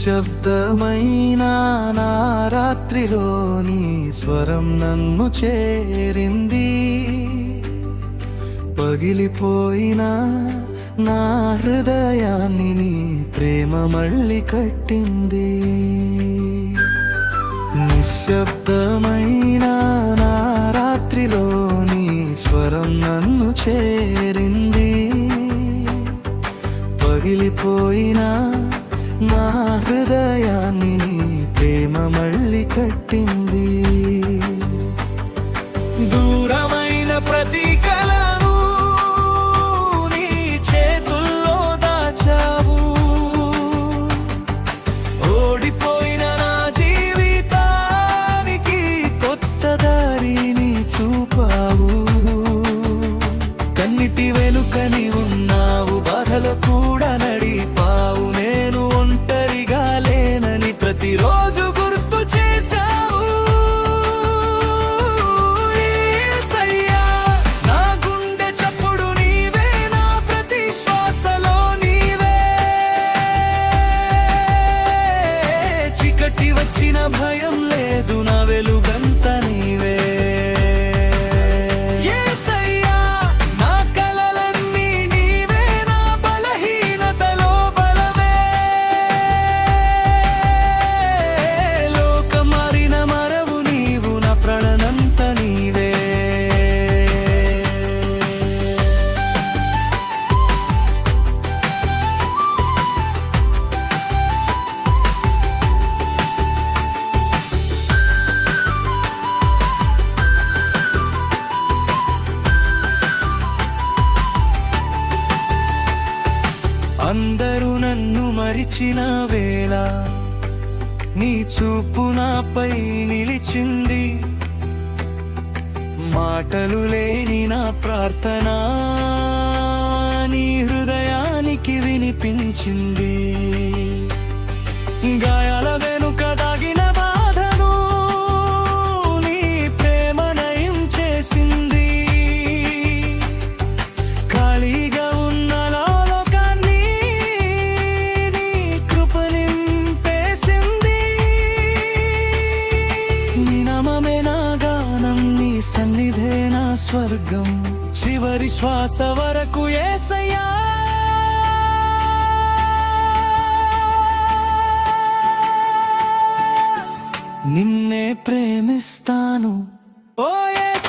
నిశ్శబ్దమైన నా రాత్రిలోని స్వరం నన్ను చేరింది. పగిలిపోయిన నా హృదయాన్ని నీ ప్రేమ మళ్ళీ కట్టింది. నిశ్శబ్దమైన నా రాత్రిలోని స్వరం నన్ను చేరింది. పగిలిపోయిన నా హృదయాన్ని నీ ప్రేమ మళ్ళీ కట్టింది. దూరమైన ప్రతి కలను నీ చేతుల్లో దాచావు. ఓడిపోయిన నా జీవితానికి కొత్త దారిని చూపావు. కన్నిటి వెనుకని ఉన్నావు, బాధలు కూడా నడిపావు. నేను ఒంటరిగా లేనని ప్రతిరోజు గుర్తు చేశావు. యేసయ్యా, నా గుండె చప్పుడు నీవే, నా ప్రతి శ్వాసలో నీవే. చీకటి వచ్చిన భయం లేదు, నా వెలుగంత నీవే. అందరూ నన్ను మరిచిన వేళ నీ చూపు నాపై నిలిచింది. మాటలు లేని నా ప్రార్థన నీ హృదయానికి వినిపించింది. గాయాల వెనుక దాగిన బాధను నీ ప్రేమ నయం చేసింది. ఖాళీగా ఉన్న సన్నిధే నా స్వర్గం, చివరి శ్వాస వరకు యేసయ్యా. నిన్నే ప్రేమిస్తాను ఓ యేసయ్యా.